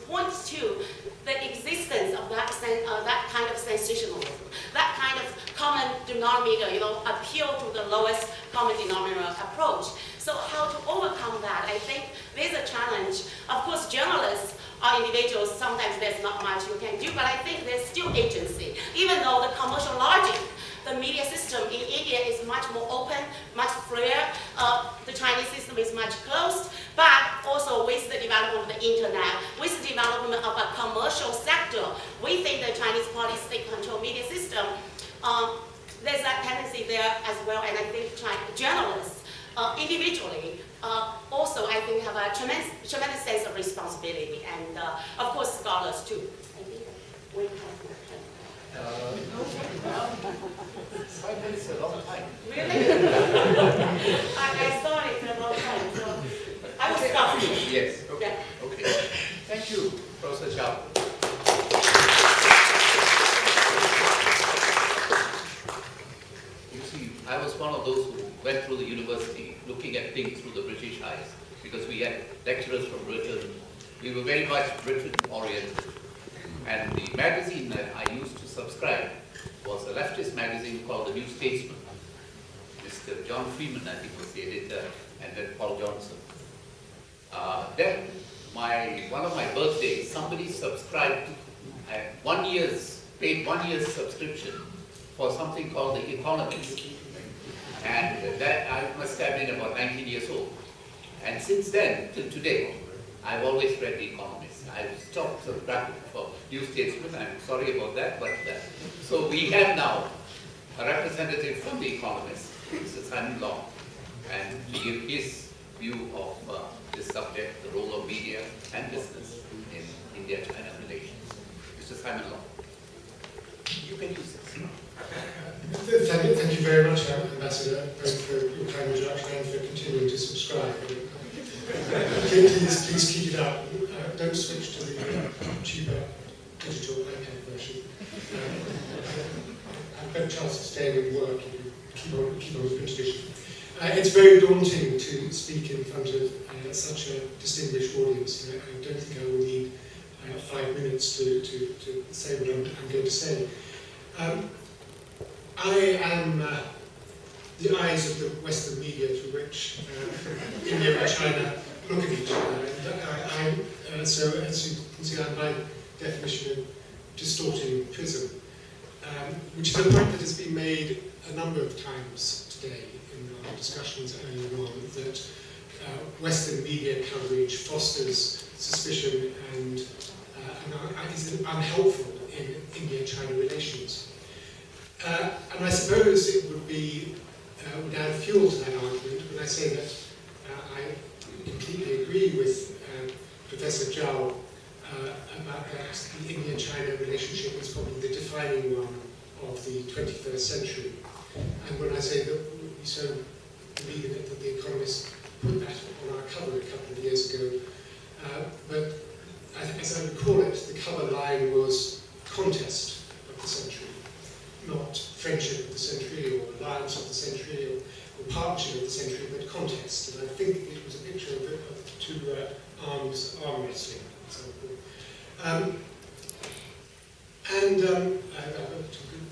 points to the existence of that kind of sensationalism, that kind of common denominator, appeal to the lowest common denominator approach. So how to overcome that? I think there's a challenge. Of course, journalists are individuals. Sometimes there's not much you can do, but I think there's still agency. Even though the commercial logic, the media system in India is much more open, much freer. The Chinese system is much closed, but also with the development of the internet, with the development of a commercial sector, we think the Chinese state-controlled media system, there's that tendency there as well, and I think journalists, individually, also I think have a tremendous sense of responsibility, and of course scholars too. I think we have 5 minutes is a long time. Really? I saw it a long time, so I will stop. Yes, okay. Yeah. Okay. Thank you, Professor Zhao. You see, I was one of those who went through the university looking at things through the British eyes, because we had lecturers from Britain. We were very much Britain-oriented. And the magazine that I used to subscribe was a leftist magazine called The New Statesman. Mr. John Freeman, I think, was the editor, and then Paul Johnson. Then, one of my birthdays, somebody subscribed, paid 1 year's subscription for something called The Economist. And that I must have been about 19 years old. And since then, till today, I've always read The Economist. I've stopped subscribing for New Statesman. I'm sorry about that, but so we have now a representative from The Economist, Mr. Simon Long, and he gave his view of this subject, the role of media and business in India-China relations. Mr. Simon Long, you can use this. Thank you very much, Ambassador, both for your kind introduction and for continuing to subscribe. Please keep it up. Don't switch to the cheaper digital iPad version. I've got a chance to stay and work if you keep on with tradition. It's very daunting to speak in front of such a distinguished audience. I don't think I will need 5 minutes to say what I'm going to say. I am the eyes of the Western media through which India and China look at each other. So as you can see, I'm by definition a distorting prism, which is a point that has been made a number of times today in our discussions earlier on, that Western media coverage fosters suspicion and is unhelpful in India-China relations. And I suppose it would add fuel to that argument when I say that I completely agree with Professor Zhao about that the India-China relationship is probably the defining one of the 21st century. And when I say that we so believe in it, that The Economist put that on our cover a couple of years ago. But as I recall it, the cover line was contest of the century, not friendship of the century or alliance of the century or partnership of the century, but contest. And I think it was a picture of the two arms arm wrestling.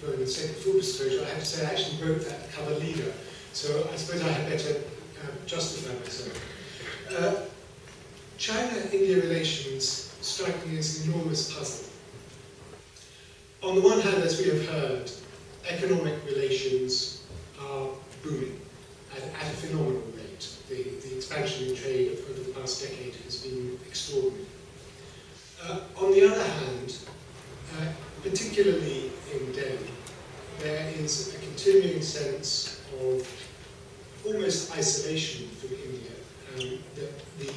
For the sake of full disclosure, I have to say I actually wrote that cover leader, so I suppose I had better justify myself. China-India relations strike me as an enormous puzzle. On the one hand, as we have heard, economic relations are booming at a phenomenal rate. The expansion in trade over the past decade has been extraordinary. On the other hand, particularly in Delhi, there is a continuing sense of almost isolation from India. The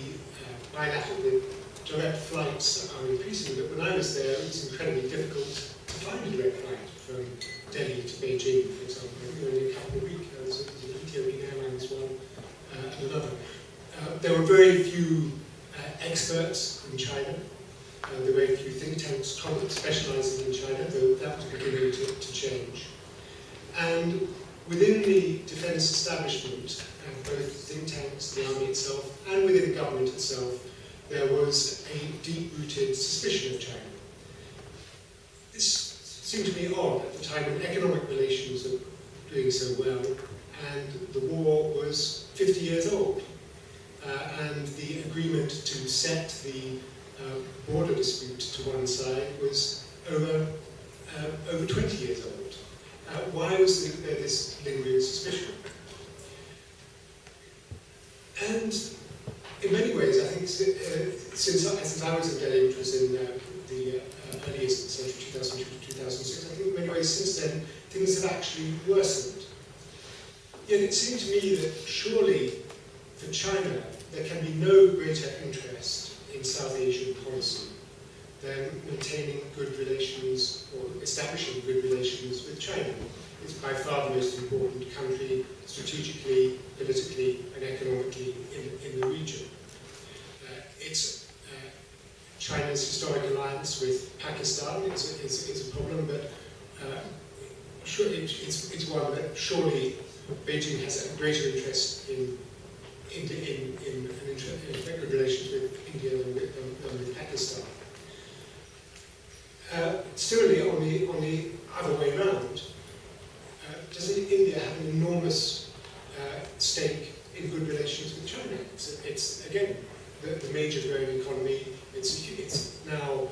bilateral, direct flights are increasing, but when I was there, it was incredibly difficult to find a direct flight from Delhi to Beijing, for example. I think only a couple of weeks. There was an Ethiopian Airlines one and another. There were very few experts in China. There were very few think tanks specializing in China, though that was beginning to change. And within the defense establishment, both think tanks, the army itself, and within the government itself, there was a deep-rooted suspicion of China. This seemed to me odd at the time when economic relations were doing so well, and the war was 50 years old. And the agreement to set the border dispute to one side was over 20 years old. Why was there this lingering suspicion? And in many ways, I think, since I was in Delhi, which was in the earliest century, 2002 to 2006, I think in many ways since then, things have actually worsened. Yet it seemed to me that surely, for China, there can be no greater interest in South Asian policy than maintaining good relations or establishing good relations with China. It's by far the most important country strategically, politically, and economically in the region. China's historic alliance with Pakistan is a problem, but it's one that surely Beijing has a greater interest in good relations with India than with Pakistan. Similarly, on the other way around, doesn't India have an enormous stake in good relations with China? It's again, the major growing economy. It's now,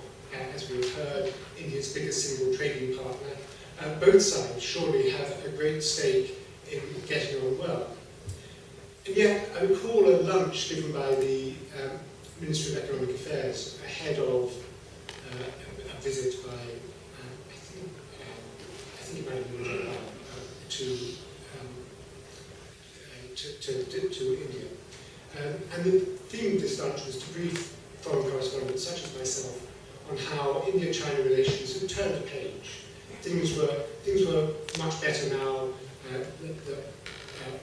as we've heard, India's biggest single trading partner. Both sides surely have a great stake in getting on well. And yet, I recall a lunch given by the Ministry of Economic Affairs ahead of a visit by, I think it might have been Japan, to India. And the theme of this lunch was to brief foreign correspondents such as myself on how India-China relations had turned a page. Things were much better now.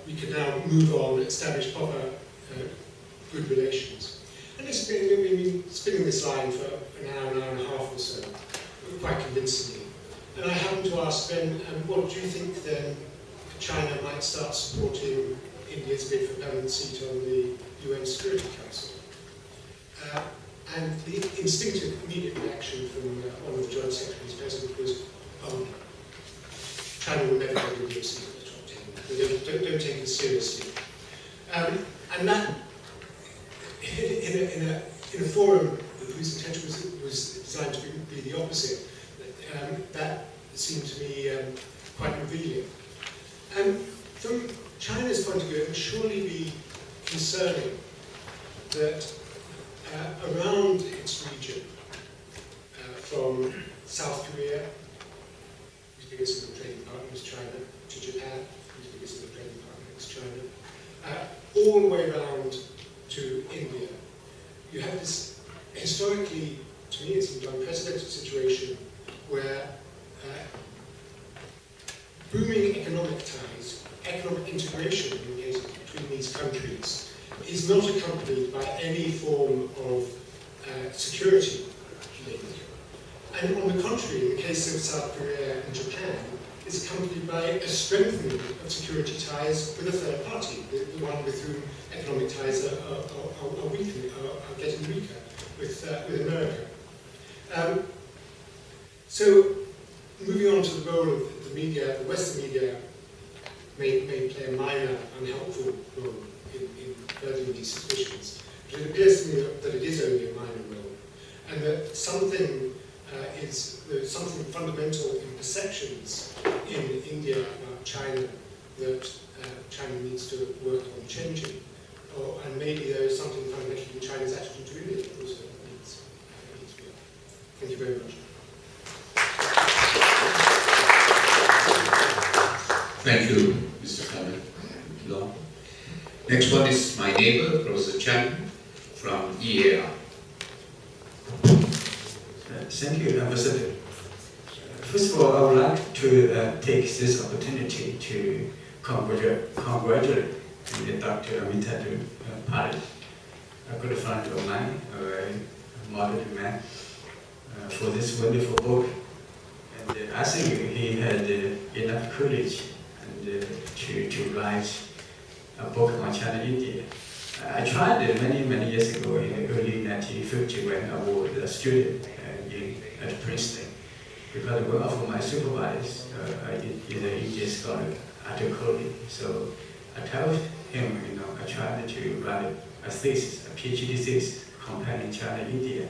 We could now move on, establish proper good relations. And we've been spinning this line for an hour and a half or so, quite convincingly. And I happened to ask Ben, what do you think then China might start supporting India's bid for permanent seat on the UN Security Council? And the instinctive immediate reaction from one of the Joint Secretaries present was, China will never go to a seat at the top 10. Don't take it seriously. And that, in a forum whose intention was designed to be the opposite, that seemed to me quite revealing. And from China's point of view, it would surely be concerning that around its region, from South Korea, whose biggest single trading partner is China, to Japan, whose biggest single trading partner is China, all the way around to India, you have this historically, to me, it's an unprecedented situation where booming economic ties, economic integration in the case between these countries, is not accompanied by any form of security link. And on the contrary, in the case of South Korea and Japan, is accompanied by a strengthening of security ties with a third party, the one with whom economic ties are getting weaker, with America. So, moving on to the role of the media, the Western media may play a minor, unhelpful role in furthering these suspicions. But it appears to me that it is only a minor role, and that there's something fundamental in perceptions in India about China that China needs to work on changing. And maybe there is something fundamental in China's attitude to India that also needs work. Thank you very much. Thank you, Mr. Clement. Next one is my neighbor, Professor Chan from EAR. Thank you, Ambassador. First of all, I would like to take this opportunity to congratulate Dr. Amita Pali, a good friend of mine, a moderate man, for this wonderful book. And I think he had enough courage and to write a book on China-India. I tried it many years ago in the early 1950 when I was a student at Princeton. Because one of my supervisors is an Indian scholar, Arthur Coley. So I told him, I tried to write a thesis, a PhD thesis, comparing China and India.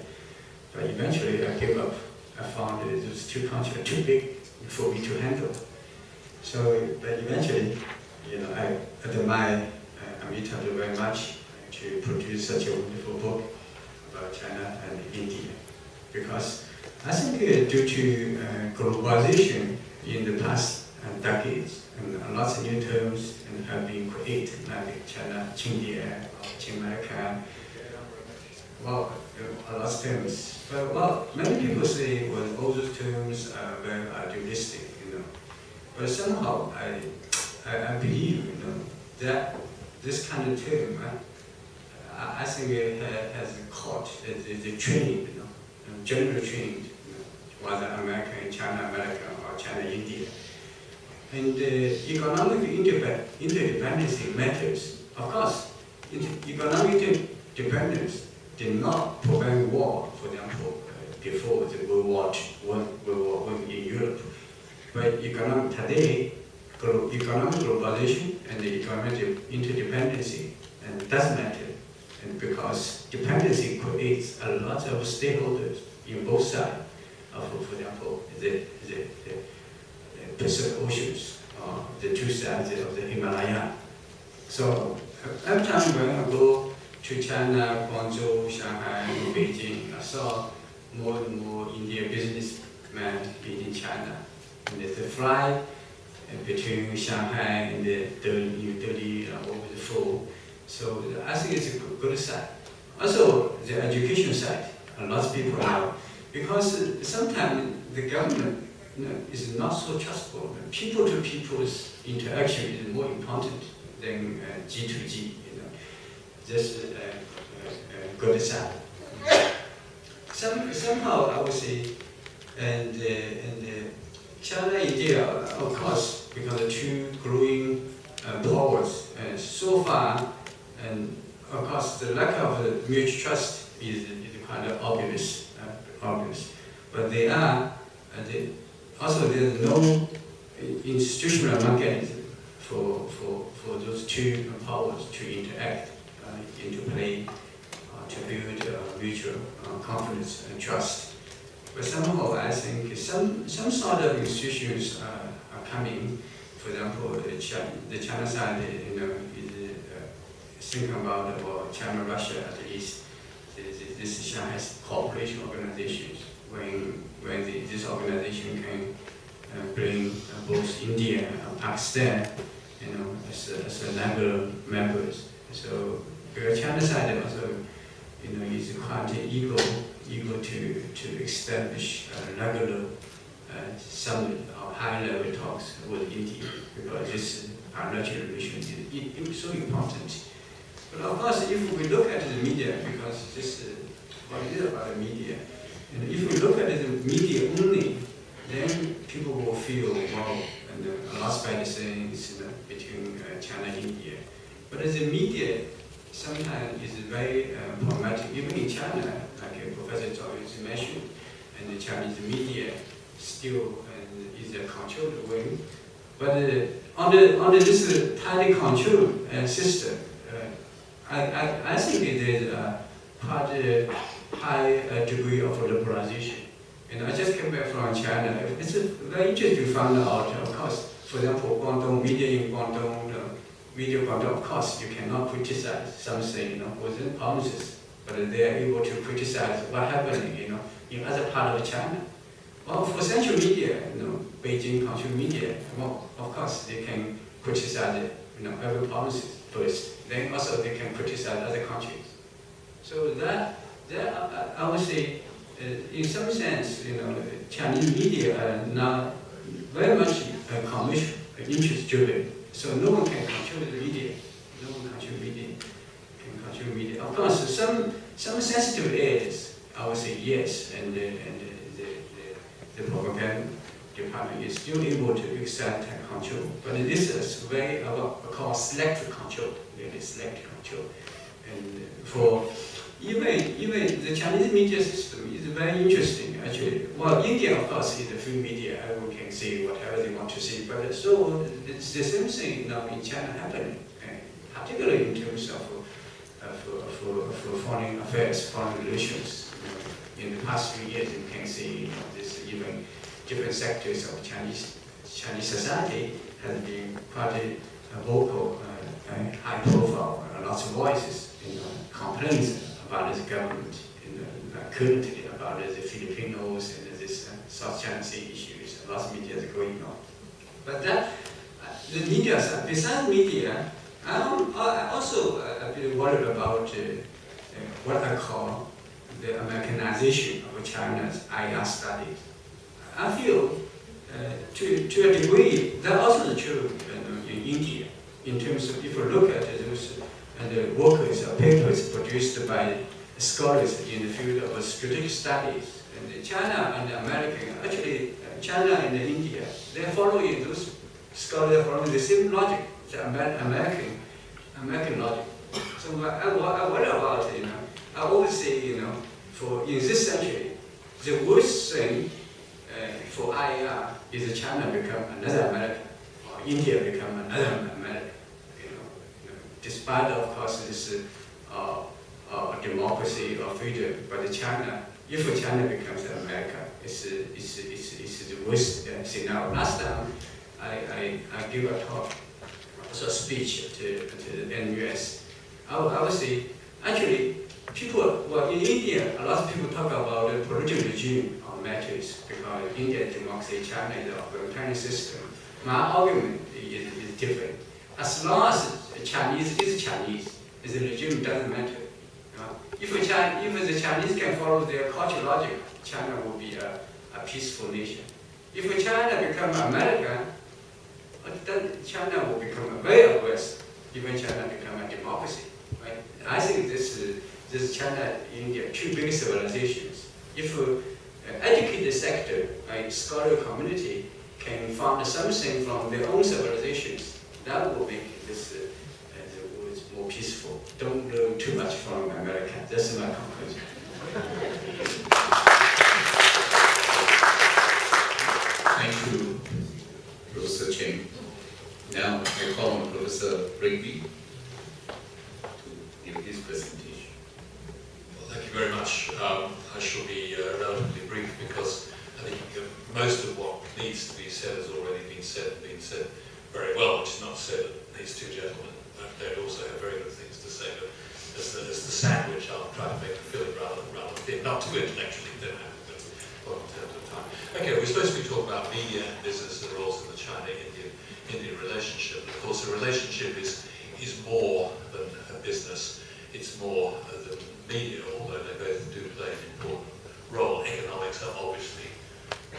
But eventually I gave up. I found that those two countries are too big for me to handle. So, but eventually, I admire Amitabh very much to produce such a wonderful book about China and India. Because I think due to globalization in the past decades, and lots of new terms have been created, like China, Chindia, or Chinamerica. Well, a lot of terms. But many people say, well, all those terms are very idealistic, But somehow I believe, that this kind of term, I think it has caught the training, general training, whether America, China, America, or China, India. And economic interdependence matters. Of course, economic dependence did not prevent war, for example, before the World War I in Europe. But today, economic globalization and the economic interdependency does matter, and because dependency creates a lot of stakeholders in both sides of, for example, the Pacific Oceans, or the two sides of the Himalaya. So every time when I go to China, Guangzhou, Shanghai, Beijing, I saw more and more Indian businessmen in China. And they fly between Shanghai and the New Delhi over the fall. So I think it's a good side. Also, the education side, a lot of people know, because sometimes the government is not so trustful. People-to-people's interaction is more important than G2G. This is a good side. Somehow I would say, and China and India, of course, because the two growing powers, so far, and of course the lack of mutual trust is kind of obvious. But they are, also there's no institutional mechanism for those two powers to interact, into play, to build mutual confidence and trust. But somehow I think some sort of institutions are coming. For example, the China side, is thinking about, or China, Russia at least, this Shanghai cooperation organizations. When this organization can bring both India and Pakistan, as regular members. So the China side also, is quite eager to establish regular summit or high-level talks with India, because this bilateral relation is so important. But of course, if we look at the media, because this is what it is about the media, and if we look at the media only, then people will feel, wow, and lots bad things between China and India. But as the media sometimes is very problematic, even in China, like Professor Zhao Yunzi mentioned, and the Chinese media still is a controlled way. But under this tightly controlled system, I think there's quite a high degree of liberalization. And I just came back from China. It's very interesting to find out, of course, for example, Guangdong, media in Guangdong, of course, you cannot criticize something, within provinces, but they are able to criticize what happened, in other part of China. Well, for central media, Beijing control media, well, of course, they can criticize it, every province first. Then also they can criticize other countries. So that I would say, in some sense, Chinese media are now very much commercial, interest-driven. So no one can control the media. Of course, some sensitive areas, I would say yes, and the propaganda department is still able to exert control. But this is very called selective control, really selective control. And for even the Chinese media system is very interesting actually. Well, India of course is the free media, everyone can say whatever they want to say, but so it's the same thing now in China happening, particularly in terms of foreign affairs, foreign relations. In the past few years, you can see this even different sectors of Chinese society has been quite vocal, high profile, lots of voices, complaints about the government, currently about the Filipinos and this South China Sea issues. Lots of media is going on. But that, the media side, besides media, I'm also a bit worried about what I call the Americanization of China's IR studies. I feel, to a degree, that's also true in India. In terms of, if you look at those the workers or papers produced by scholars in the field of strategic studies, and China and America, actually China and India, they're following those scholars are following the same logic, the American logic. So I worry about it. I always say, for in this century, the worst thing for IR is China become another America, or India become another America. Despite, of course, this democracy or freedom, but China, if China becomes America, it's the worst scenario. Last time, I gave a talk, also a speech to the NUS. I would say, actually, people, well, in India, a lot of people talk about the political regime matters because India is democracy, China is an authoritarian system. My argument is different. As long as Chinese is Chinese, the regime doesn't matter. If the Chinese can follow their cultural logic, China will be a peaceful nation. If China becomes American, then China will become very aggressive. Even China become a democracy, right? I think this China, India, two big civilizations. If educated sector, right, scholarly community can find something from their own civilizations, that will make this the world more peaceful. Don't learn too much from America. That's my conclusion. Thank you, Professor Chen. Now I call on Professor Rigby to give his presentation. Well, thank you very much. I shall be relatively brief because I think most of what needs to be said has already been said very well, which is not to say that these two gentlemen don't also have very good things to say, but as the sandwich, I'll try to make it feel rather thin, not too intellectually thin, but in terms of time. Okay, we're supposed to be talking about media and business and roles in the China-Indian relationship. Of course, a relationship is more than a business. It's more than media, although they both do play an important role. Economics are obviously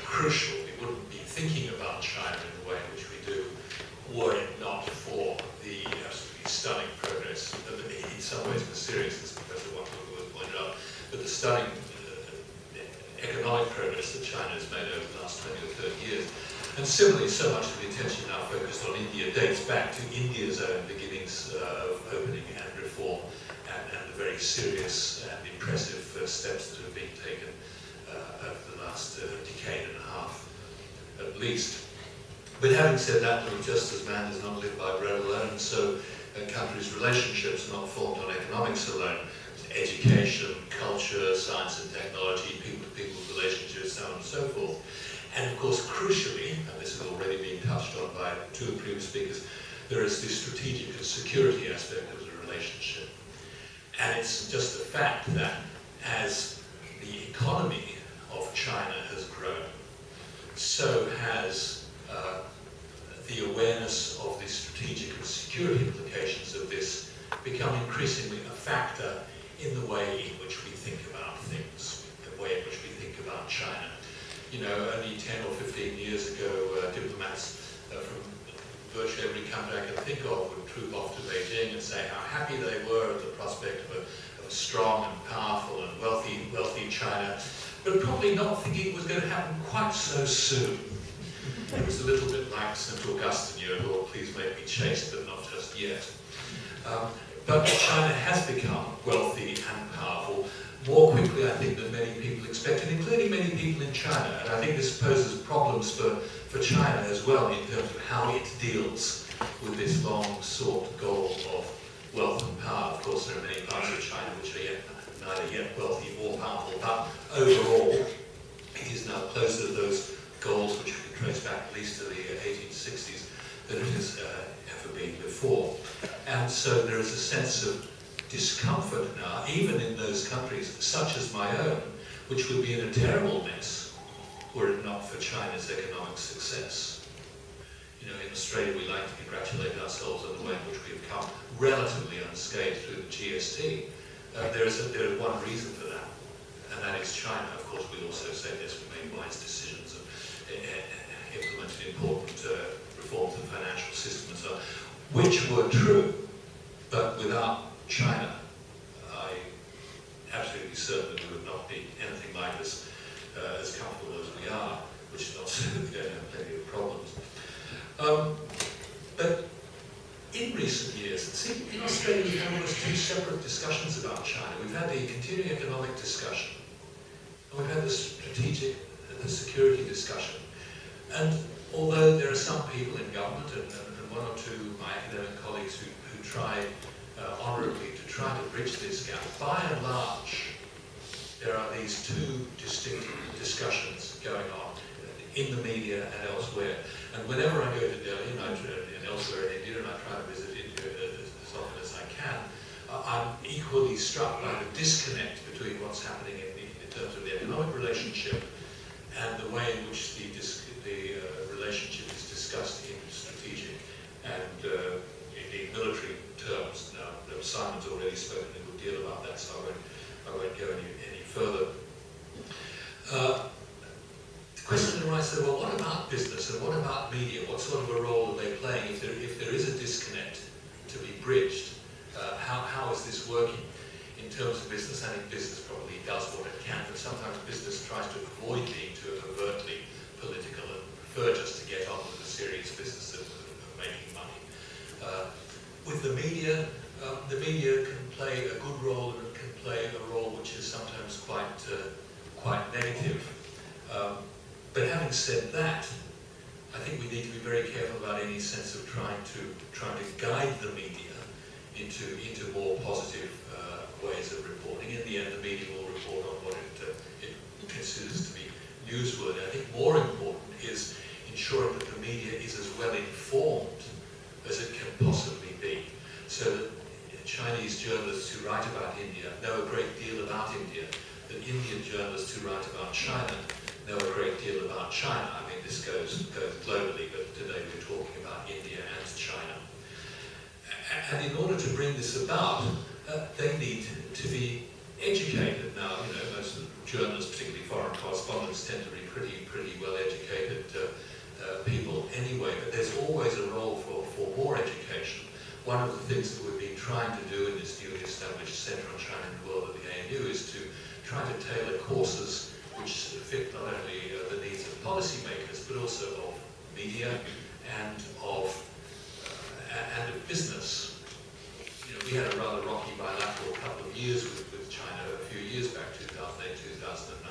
crucial. We wouldn't be thinking about China in the way in which we do were it not for the absolutely stunning progress, in some ways mysterious, as Professor Wang pointed out, but the stunning economic progress that China has made over the last 20 or 30 years. And similarly, so much of the attention now focused on India dates back to India's own beginnings of opening and reform and the very serious and impressive first steps that have been taken over the last decade and a half, at least. But having said that, just as man does not live by bread alone, so countries' relationships are not formed on economics alone. Education, culture, science and technology, people-to-people relationships, so on and so forth. And of course, crucially, and this has already been touched on by two of the previous speakers, there is the strategic and security aspect of the relationship. And it's just a fact that as the economy of China has grown, so has the awareness of the strategic and security implications of this become increasingly a factor in the way in which we think about things, the way in which we think about China. Only 10 or 15 years ago, diplomats from virtually every country I can think of would troop off to Beijing and say how happy they were at the prospect of a strong and powerful and wealthy China, but probably not thinking it was going to happen quite so soon. It was a little bit like St. Augustine, Lord, please make me chaste, but not just yet. But China has become wealthy and powerful more quickly, I think, than many people expected, including many people in China. And I think this poses problems for China as well in terms of how it deals with this long-sought goal of wealth and power. Of course, there are many parts of China which are neither yet wealthy or powerful, but overall, it is now closer to those goals which we can trace back at least to the 1860s than it has ever been before. And so there is a sense of discomfort now, even in those countries, such as my own, which would be in a terrible mess were it not for China's economic success. You know, in Australia we like to congratulate ourselves on the way in which we have come relatively unscathed through the GST. There is one reason for that, and that is China. Of course, we also say this, we made wise decisions and implemented important reforms in the financial system and so on, which were true, but without China, I'm absolutely certain that we would not be anything like this, as comfortable as we are, which is not to say that we don't have plenty of problems. But in recent years, see, in Australia we've had almost two separate discussions about China. We've had the continuing economic discussion, and we've had the strategic, the security discussion. And although there are some people in government and one or two of my academic colleagues who try honourably to try to bridge this gap, by and large, there are these two distinct discussions going on in the media and elsewhere. And whenever I go to Delhi and elsewhere in India, and I try to visit India as often as I can, I'm equally struck by the disconnect between what's happening in terms of the economic relationship and the way in which the relationship is discussed in strategic and indeed military terms. Now, Simon's already spoken a good deal about that, so I won't go any further. The question arises, well, what about business and what about media? What sort of a role are they playing if there is a disconnect to be bridged? How is this working in terms of business? I think business probably does what it can, but sometimes business tries to avoid being too overtly political and prefer just to get on with the serious business of making money. With the media can play a good role and it can play a role which is sometimes quite negative. But having said that, I think we need to be very careful about any sense of trying to guide the media into more positive ways of reporting. In the end, the media will report on what it considers to be newsworthy. I think more important is ensuring that the media is as well informed as it can possibly be, so that Chinese journalists who write about India know a great deal about India, that Indian journalists who write about China know a great deal about China. I mean, this goes globally, but today we're talking about India and China. And in order to bring this about, they need to be educated. Now, you know, most of the journalists, particularly foreign correspondents, tend to be pretty well educated people anyway, but there's always a role for more education. One of the things that we've been trying to do in this newly established Centre on China and the World at the ANU is to try to tailor courses which fit not only the needs of policymakers, but also of media and of business. You know, we had a rather rocky bilateral couple of years with China a few years back, 2008, 2009,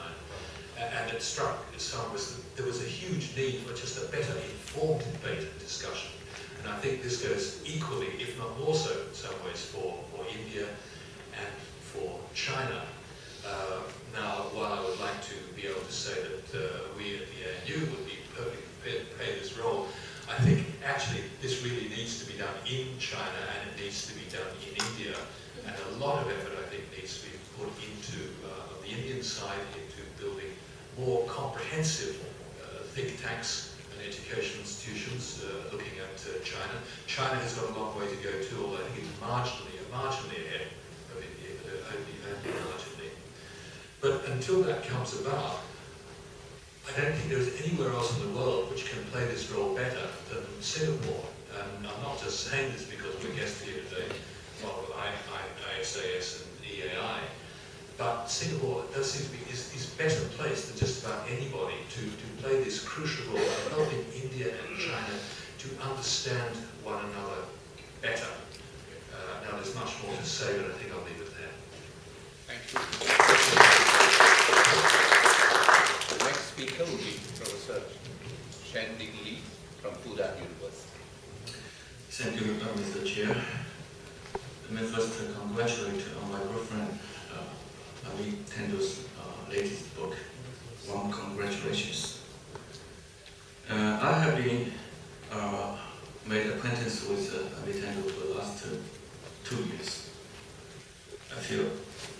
and it struck some of us that there was a huge need for just a better informed debate and discussion. And I think this goes equally, if not more so in some ways, for India and for China. Now, while I would like to be able to say that we at the ANU would be perfectly prepared to play this role, I think actually this really needs to be done in China and it needs to be done in India. And a lot of effort, I think, needs to be put into the Indian side, into building more comprehensive think tanks and education institutions looking at China. China has got a long way to go too, although I think it's marginally ahead of India, but only marginally. But until that comes about, I don't think there's anywhere else in the world which can play this role better than Singapore. And I'm not just saying this because we're guests here today, well, ISAS and EAI, but Singapore does seem to be is better placed than just about anybody to play this crucial role of helping India and China to understand one another better. Now, there's much more to say, but I think I'll leave it there. Thank you. The next speaker will be Professor Shen-Ding Li from Fudan University. Thank you, Mr. Chair. Let me first congratulate my good friend Ali Tendo's latest book, Warm Congratulations. I have been made acquaintance with Ali Tendo for the last 2 years. I feel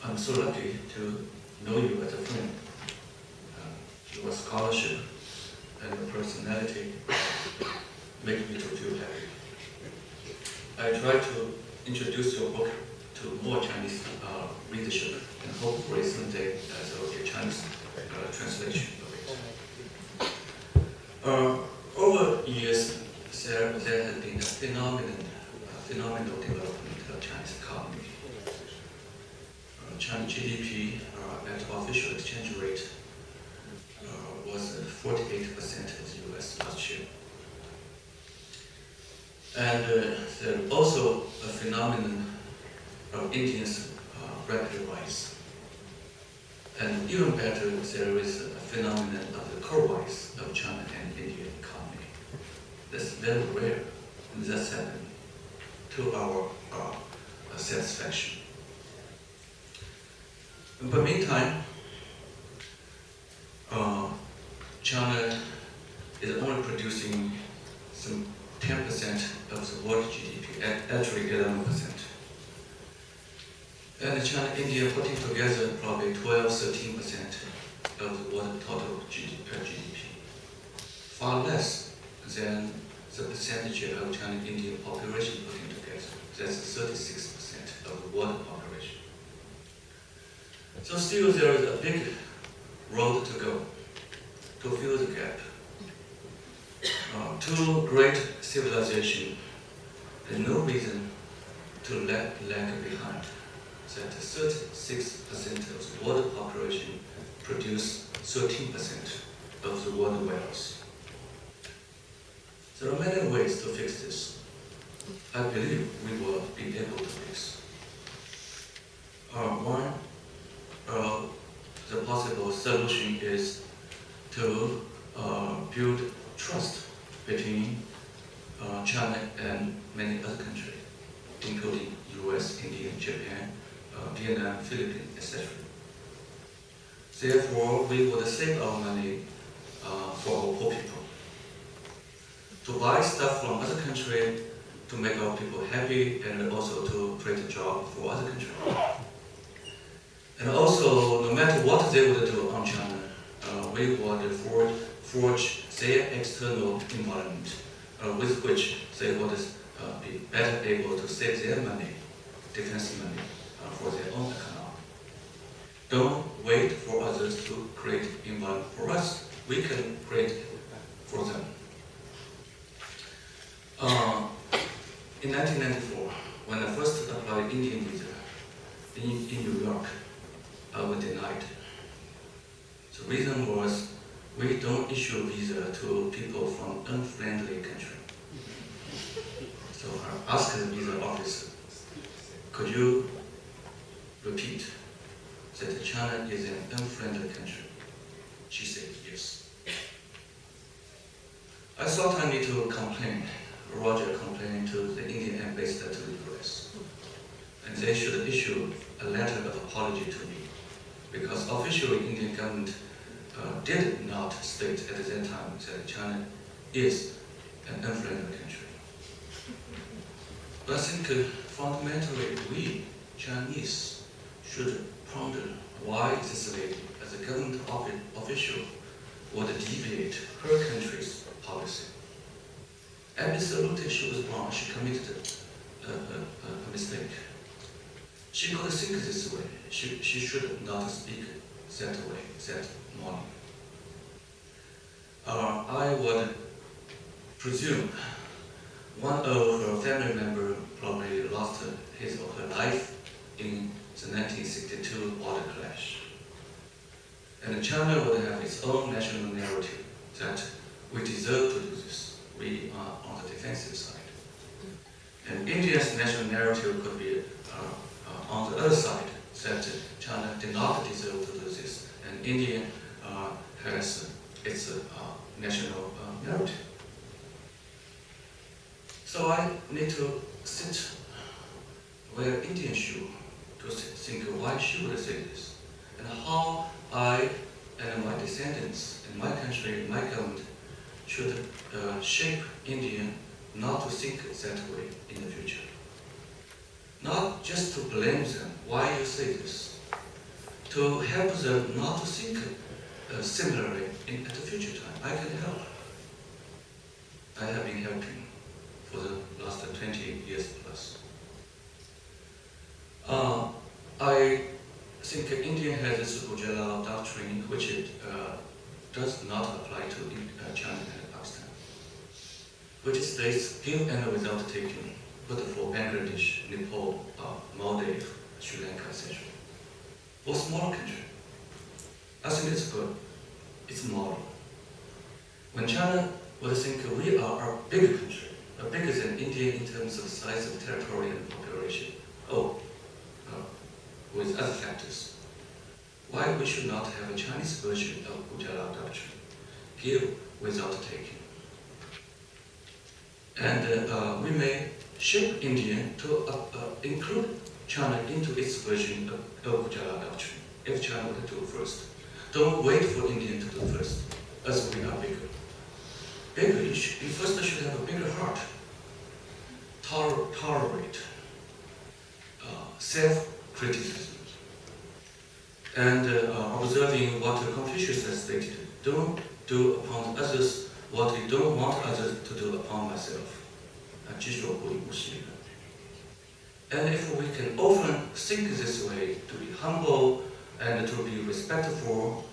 I'm so lucky to know you as a friend. Your scholarship and your personality make me to feel happy. I try to introduce your book to more Chinese readership and hopefully someday there will be a Chinese translation of it. Over years, there has been a phenomenal development of Chinese economy. Chinese GDP at official exchange rate was 48% of the US last year. And there's also a phenomenon of Indians' rapid rise. And even better, there is a phenomenon of the co-rise of China and Indian economy. That's very rare, and that's happened to our satisfaction. But meantime, China is only producing some 10% of the world GDP, actually 11%. And China and India putting together probably 12-13% of the world total GDP. Far less than the percentage of China and Indian population putting together. That's 36% of the world population. So still there is a big road to go to fill the gap. Two great civilizations, there's no reason to lag behind. That 36% of the world population produce 13% of the world wealth. There are many ways to fix this. I believe we will be able to fix. One, the possible solution is to build trust between China and many other countries, including US, India, Japan, Vietnam, Philippines, etc. Therefore, we would save our money for our poor people. To buy stuff from other countries to make our people happy and also to create a job for other countries. And also, no matter what they would do on China, we would forge their external environment with which they would be better able to save their money, defense money, for their own economy. Don't wait for others to create environment for us. We can create it for them. In 1994, when I first applied Indian visa in New York, I was denied. The reason was we don't issue visa to people from unfriendly country. So I asked the visa officer, could you repeat that China is an unfriendly country? She said yes. I thought I need to complain. Roger complained to the Indian ambassador to the US. And they should issue a letter of apology to me, because officially Indian government did not state at that time that China is an unfriendly country. But I think fundamentally we, Chinese, should ponder why this lady, as a government official, would deviate her country's policy. Absolutely, she was wrong. She committed a mistake. She could think this way. She should not speak that way, that morning. I would presume one of her family members probably lost his or her life in the 1962 border clash. And China would have its own national narrative that we deserve to do this. We are on the defensive side. And India's national narrative could be on the other side, that China did not deserve to do this, and India has its national narrative. So I need to sit where Indian should to think why should I say this, and how I and my descendants in my country, my government, should shape India not to think that way in the future. Not just to blame them, why you say this, to help them not to think similarly at the future time. I can help. I have been helping for the last 20 years plus. I think India has this Gujarat doctrine, which it does not apply to China and Pakistan, which states give and without taking, but for Bangladesh, Nepal, Maldives, Sri Lanka, etc. For small country, I think it's good. It's model. When China would think we are a big country, bigger than India in terms of size of territory and population, with other factors, why we should not have a Chinese version of Gujarat doctrine, give without taking. And we may shape India to include China into its version of Gujarat doctrine, if China were to do first. Don't wait for India to do first, as we are bigger. Bigger, you first should have a bigger heart, tolerate self-criticism, and observing what Confucius has stated. Don't do upon others what you don't want others to do upon myself. And if we can often think this way, to be humble and to be respectful,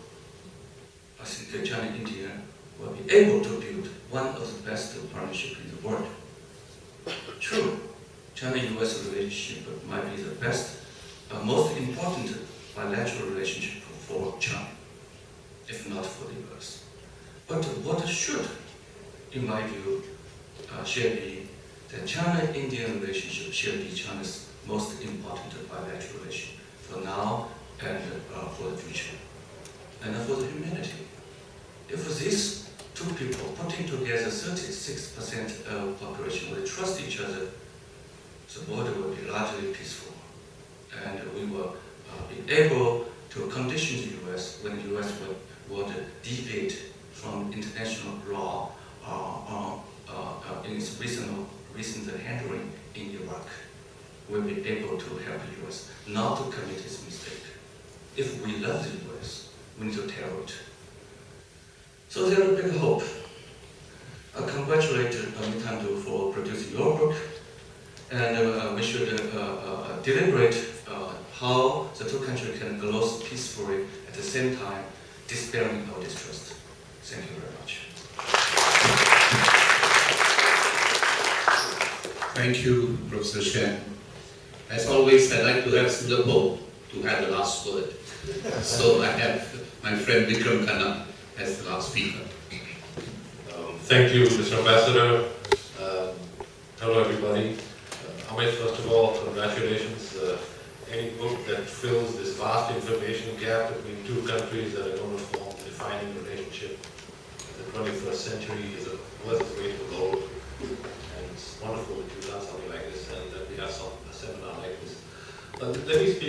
I think China and India will be able to build one of the best partnerships in the world. True, China-US relationship might be the best, most important bilateral relationship for China, if not for the US. But what should, in my view, should be that China-India relationship should be China's most important bilateral relation for now and for the future, and for the humanity. If these two people putting together 36% of population will trust each other, the world will be largely peaceful, and we will be able to condition the US when the US would deviate from international law in its recent handling in Iraq. We'll be able to help the US not to commit this mistake. If we love the US, we need to tell it. So there's a big hope. I congratulate Amit Thandu for producing your book, and we should deliberate how the two countries can grow peacefully at the same time, despairing of distrust. Thank you very much. Thank you, Professor Shen. As always, I like to have Singapore to have the last word. So I have my friend Vikram Khanna as the last speaker. Thank you, Mr. Ambassador. Hello, everybody. Amit, first of all, congratulations. Any book that fills this vast information gap between two countries that are going to form a defining relationship in the 21st century is worth its weight in gold. And it's wonderful that you've done something like this and that we have a seminar like this. Let me speak